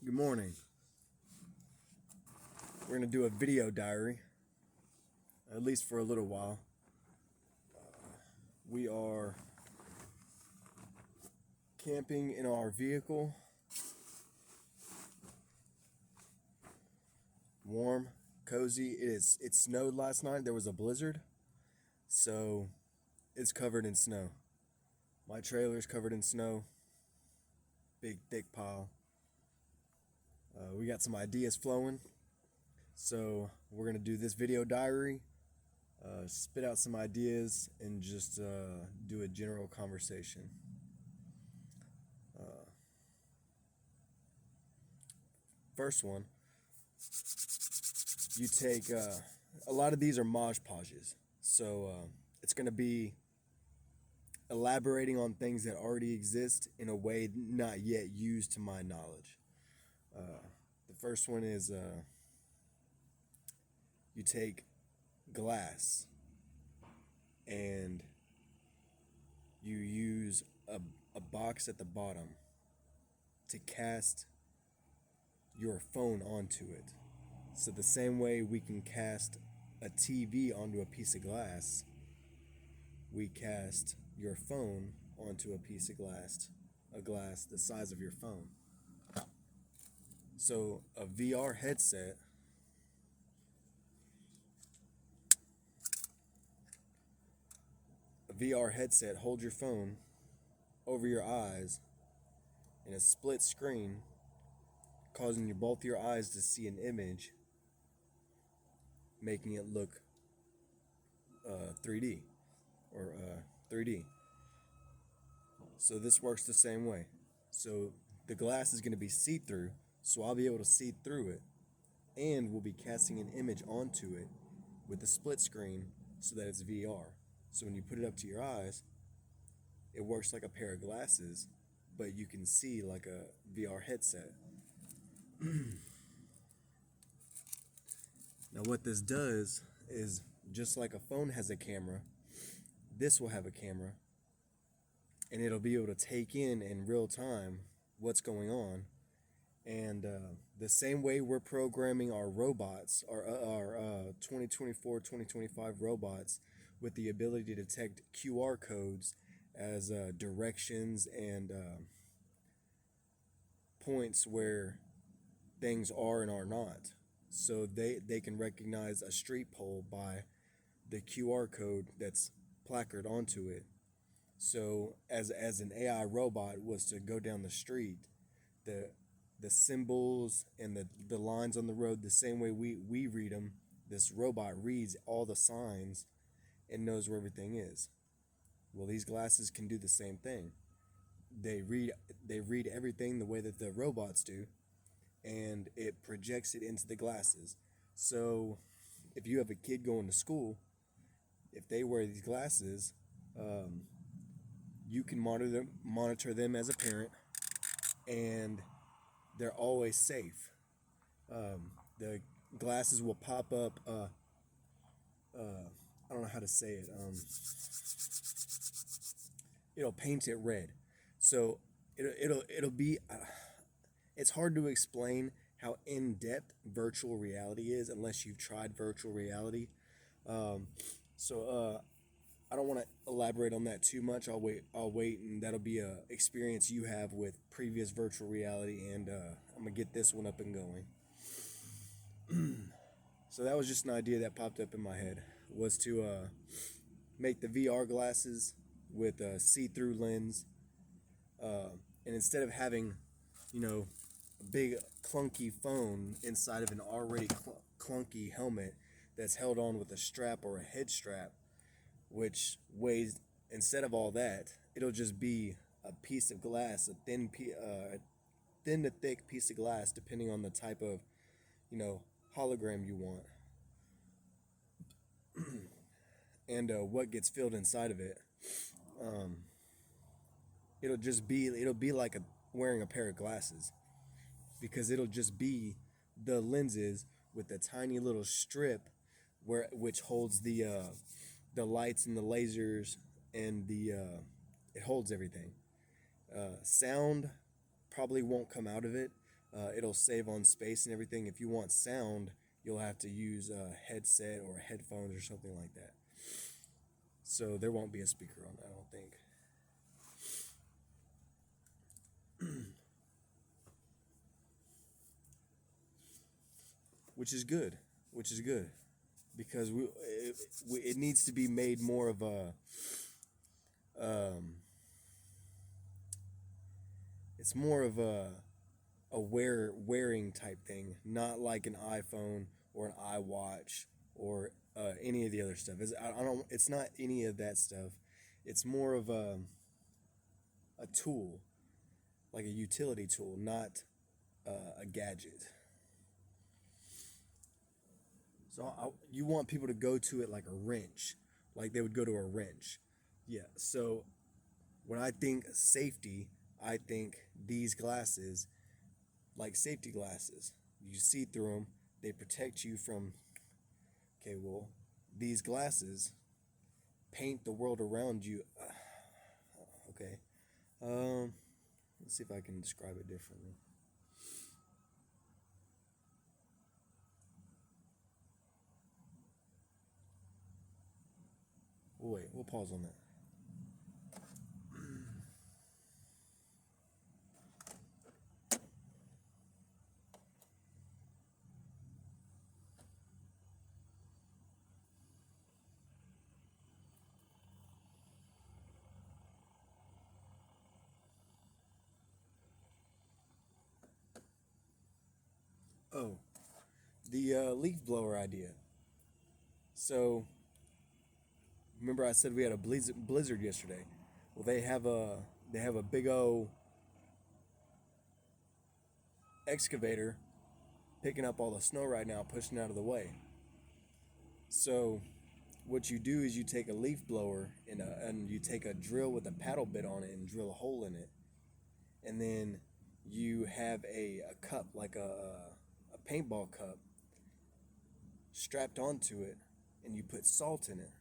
Good morning. We're going to do a video diary, at least for a little while. We are camping in our vehicle. Warm, cozy. It snowed last night. There was a blizzard, so it's covered in snow. My trailer's covered in snow. Big, thick pile. We got some ideas flowing. So we're going to do this video diary, spit out some ideas, and just do a general conversation. First one, you take, a lot of these are Mod Podges. So it's going to be elaborating on things that already exist in a way not yet used to my knowledge. The first one is you take glass and you use a box at the bottom to cast your phone onto it. So the same way we can cast a TV onto a piece of glass, we cast your phone onto a piece of glass, a glass the size of your phone. So a VR headset holds your phone over your eyes in a split screen, causing both your eyes to see an image, making it look 3D or 3D. So this works the same way. So the glass is going to be see-through, so I'll be able to see through it, and we'll be casting an image onto it with a split screen so that it's VR. So when you put it up to your eyes, it works like a pair of glasses, but you can see like a VR headset. Now what this does is, just like a phone has a camera, this will have a camera, and it'll be able to take in real time what's going on. And the same way we're programming our robots, our 2024, 2025 robots, with the ability to detect QR codes as directions and points where things are and are not. So they can recognize a street pole by the QR code that's placarded onto it. So as an AI robot was to go down the street, the symbols and the lines on the road, the same way we read them, this robot reads all the signs and knows where everything is. Well, these glasses can do the same thing. They read everything the way that the robots do, and it projects it into the glasses. So if you have a kid going to school, if they wear these glasses, you can monitor them as a parent, and they're always safe. The glasses will pop up. I don't know how to say it. It'll paint it red, so it'll be. It's hard to explain how in-depth virtual reality is unless you've tried virtual reality. So I don't want to elaborate on that too much. I'll wait, and that'll be a experience you have with previous virtual reality, and I'm gonna get this one up and going. So that was just an idea that popped up in my head, was to make the VR glasses with a see-through lens, and instead of having, a big clunky phone inside of an already clunky helmet that's held on with a strap or a head strap, which weighs, instead of all that, it'll just be a piece of glass, a thin to thick piece of glass, depending on the type of, hologram you want, and what gets filled inside of it. It'll be like wearing a pair of glasses, because it'll just be the lenses with a tiny little strip which holds the lights and the lasers, and it holds everything. Sound probably won't come out of it, It'll save on space and everything. If you want sound, you'll have to use a headset or headphones or something like that. So there won't be a speaker on that, I don't think. Which is good. Which is good because it needs to be made more of a um, it's more of a wearing type thing, not like an iPhone or an iWatch or any of the other stuff. I don't. It's not any of that stuff. It's more of a tool, like a utility tool, not a gadget. So you want people to go to it like a wrench, like they would go to a wrench. Yeah. So when I think safety, I think these glasses, like safety glasses. You see through them. They protect you from. Okay, well, these glasses paint the world around you. Okay. Um, let's see if I can describe it differently. We'll wait. We'll pause on that. Oh, the leaf blower idea. So remember I said we had a blizzard yesterday. Well, they have a big O excavator picking up all the snow right now, pushing it out of the way. So what you do is you take a leaf blower and you take a drill with a paddle bit on it and drill a hole in it, and then you have a cup like a paintball cup strapped onto it, and you put salt in it,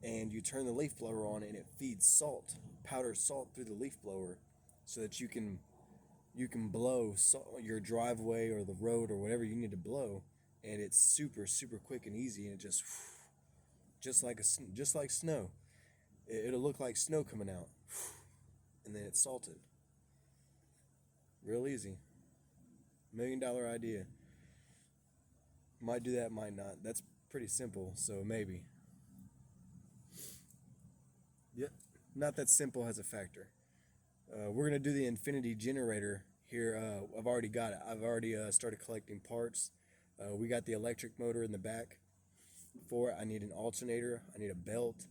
and you turn the leaf blower on and it feeds salt, powdered salt through the leaf blower, so that you can blow your driveway or the road or whatever you need to blow, and it's super super quick and easy, and it just like snow. It'll look like snow coming out, and then it's salted. Real easy. $1 million idea. Might do that, might not. That's pretty simple, so maybe. Yep. Not that simple has a factor. We're gonna do the infinity generator here. I've already got it. I've already started collecting parts. We got the electric motor in the back for it. I need an alternator. I need a belt.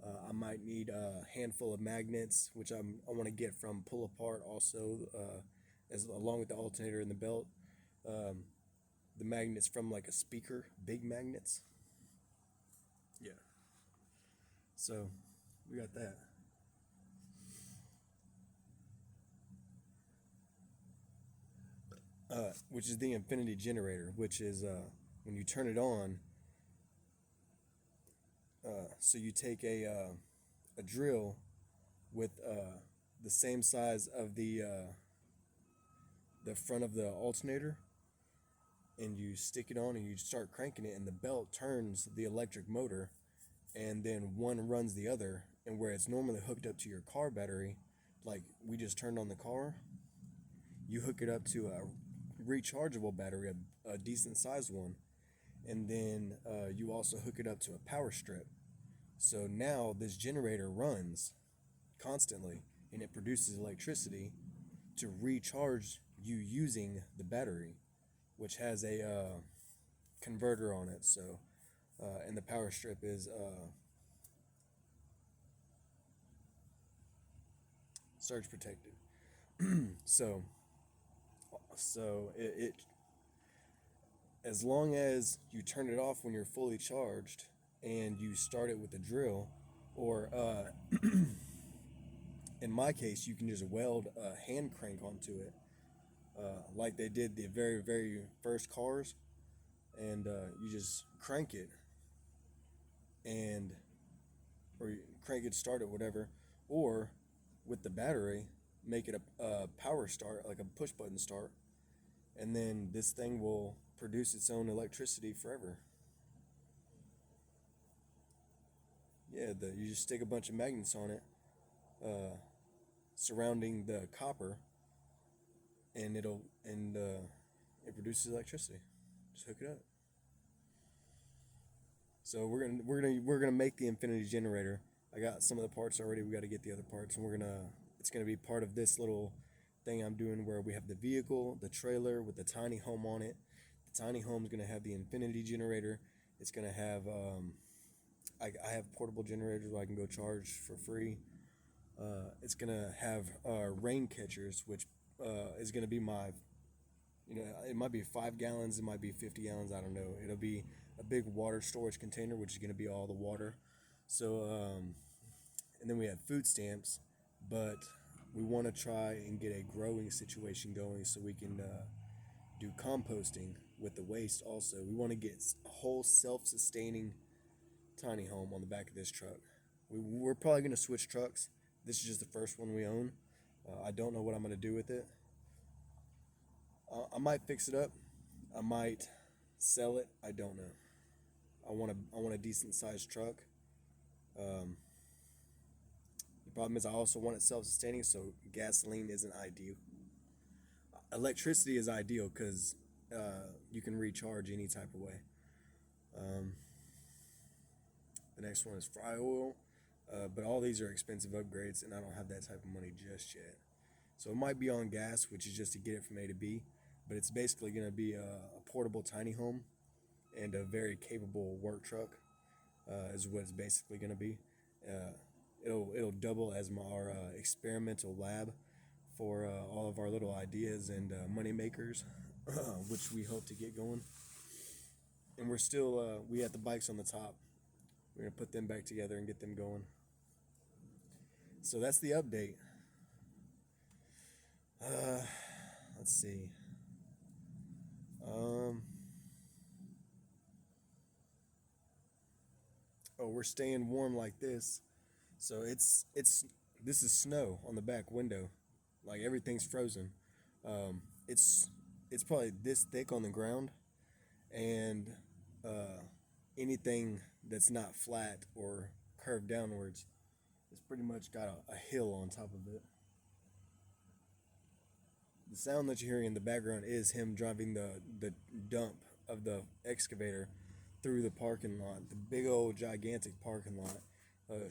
I might need a handful of magnets, which I want to get from Pull Apart also, as along with the alternator and the belt. Um, the magnets from like a speaker, big magnets. Yeah. So we got that. Which is the infinity generator, which is when you turn it on. So you take a drill with the same size of the front of the alternator, and you stick it on and you start cranking it, and the belt turns the electric motor, and then one runs the other. And where it's normally hooked up to your car battery, like we just turned on the car, you hook it up to a rechargeable battery, a decent sized one, and then you also hook it up to a power strip. So now this generator runs constantly, and it produces electricity to recharge you using the battery, which has a converter on it. So, and the power strip is surge protected. So, so as long as you turn it off when you're fully charged and you start it with a drill, or in my case, you can just weld a hand crank onto it, like they did the very, very first cars, and you just crank it, and or you crank it, start it, whatever, or with the battery, make it a power start, like a push button start, and then this thing will produce its own electricity forever. Yeah, you just stick a bunch of magnets on it, uh, surrounding the copper, and it produces electricity. Just hook it up. So we're gonna make the infinity generator. I got some of the parts already. We got to get the other parts, and it's gonna be part of this little thing I'm doing where we have the vehicle, the trailer with the tiny home on it. The tiny home's gonna have the infinity generator. It's gonna have I have portable generators where I can go charge for free. It's gonna have rain catchers, which is gonna be my, it might be 5 gallons, it might be 50 gallons, I don't know. It'll be a big water storage container, which is gonna be all the water. So, and then we have food stamps, but we want to try and get a growing situation going so we can do composting with the waste also. We want to get a whole self sustaining tiny home on the back of this truck. We're probably going to switch trucks. This is just the first one we own. I don't know what I'm going to do with it. I might fix it up. I might sell it. I don't know. I want a decent sized truck. Um, the problem is I also want it self sustaining, so gasoline isn't ideal. Electricity is ideal because you can recharge any type of way. Um, the next one is fry oil. But all these are expensive upgrades, and I don't have that type of money just yet. So it might be on gas, which is just to get it from A to B, but it's basically going to be a portable tiny home and a very capable work truck, is what it's basically going to be. Uh, it'll double as our experimental lab for all of our little ideas and money makers, which we hope to get going. And we have the bikes on the top. We're gonna put them back together and get them going. So that's the update. Uh, let's see. Um, oh, we're staying warm like this. So this is snow on the back window, like everything's frozen. Um, it's it's probably this thick on the ground, and uh, anything that's not flat or curved downwards, it's pretty much got a hill on top of it. The sound that you're hearing in the background is him driving the dump of the excavator through the parking lot, the big old gigantic parking lot,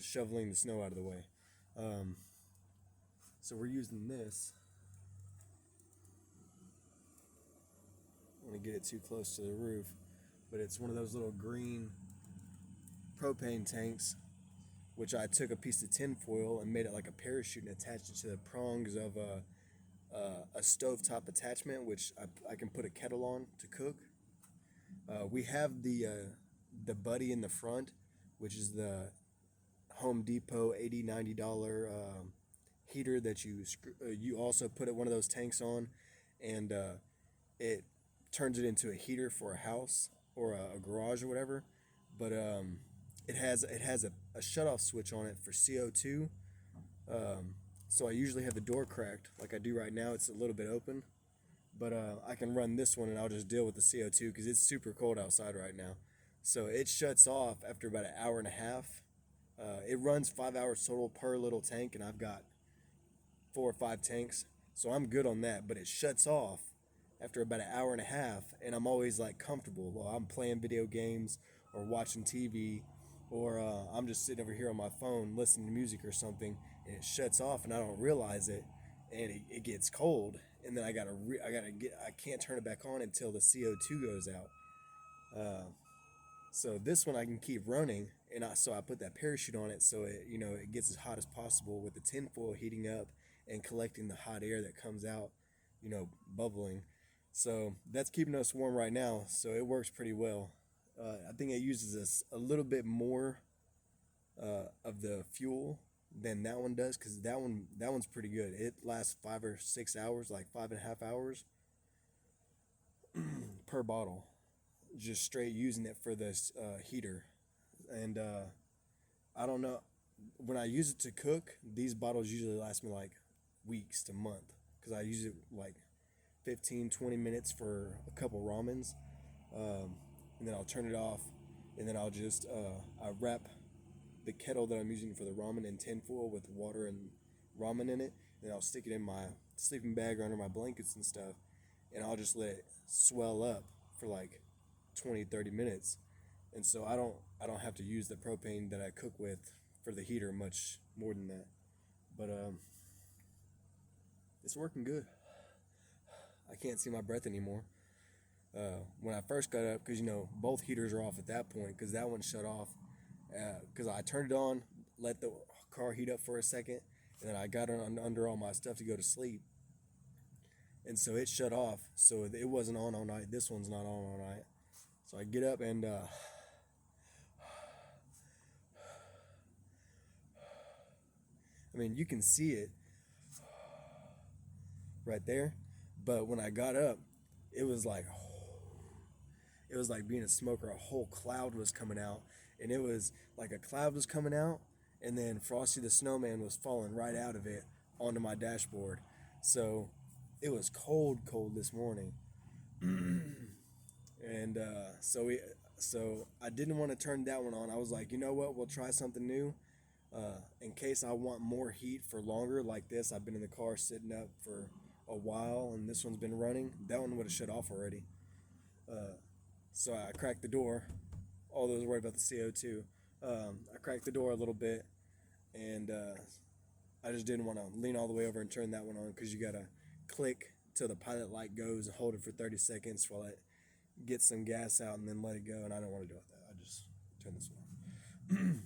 shoveling the snow out of the way. Um, so we're using this. I don't want to get it too close to the roof, but it's one of those little green propane tanks, which I took a piece of tin foil and made it like a parachute and attached it to the prongs of a stovetop attachment, which I can put a kettle on to cook. We have the buddy in the front, which is the Home Depot $80-$90 heater that you also put one of those tanks on, and it turns it into a heater for a house or a garage or whatever. But it has a shutoff switch on it for CO2. Um, so I usually have the door cracked, like I do right now. It's a little bit open, but I can run this one and I'll just deal with the CO2 because it's super cold outside right now. So it shuts off after about an hour and a half. It runs 5 hours total per little tank, and I've got 4 or 5 tanks, so I'm good on that. But it shuts off after about an hour and a half, and I'm always like comfortable while I'm playing video games or watching TV, or I'm just sitting over here on my phone listening to music or something, and it shuts off, and I don't realize it, and it gets cold, and then I can't turn it back on until the CO2 goes out. Uh, so this one I can keep running, and so I put that parachute on it so it gets as hot as possible with the tinfoil heating up and collecting the hot air that comes out, bubbling. So that's keeping us warm right now. So it works pretty well. I think it uses a little bit more of the fuel than that one does, because that one's pretty good. It lasts 5 or 6 hours, like 5.5 hours per bottle, just straight using it for this heater. And I don't know, when I use it to cook, these bottles usually last me like weeks to month, because I use it like 15-20 minutes for a couple ramens, and then I'll turn it off, and then I'll just I wrap the kettle that I'm using for the ramen in tinfoil with water and ramen in it, and I'll stick it in my sleeping bag or under my blankets and stuff, and I'll just let it swell up for like 20-30 minutes, and so I don't have to use the propane that I cook with for the heater much more than that, but it's working good. I can't see my breath anymore. When I first got up, because both heaters are off at that point, because that one shut off, because I turned it on, let the car heat up for a second, and then I got under all my stuff to go to sleep, and so it shut off. So it wasn't on all night. This one's not on all night. So I get up and I mean, you can see it right there, but when I got up, it was like being a smoker. A whole cloud was coming out, and it was like a cloud was coming out, and then Frosty the Snowman was falling right out of it onto my dashboard. So it was cold this morning, and so I didn't want to turn that one on. I was like, you know what? We'll try something new. In case I want more heat for longer like this. I've been in the car sitting up for a while, and this one's been running. That one would have shut off already. So I cracked the door. All those worried about the CO2. I cracked the door a little bit, and I just didn't want to lean all the way over and turn that one on, because you gotta click till the pilot light goes and hold it for 30 seconds while it gets some gas out and then let it go. And I don't want to do that. I just turn this one on.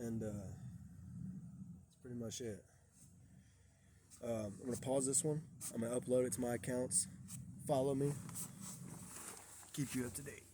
And that's pretty much it. I'm going to pause this one. I'm going to upload it to my accounts. Follow me. Keep you up to date.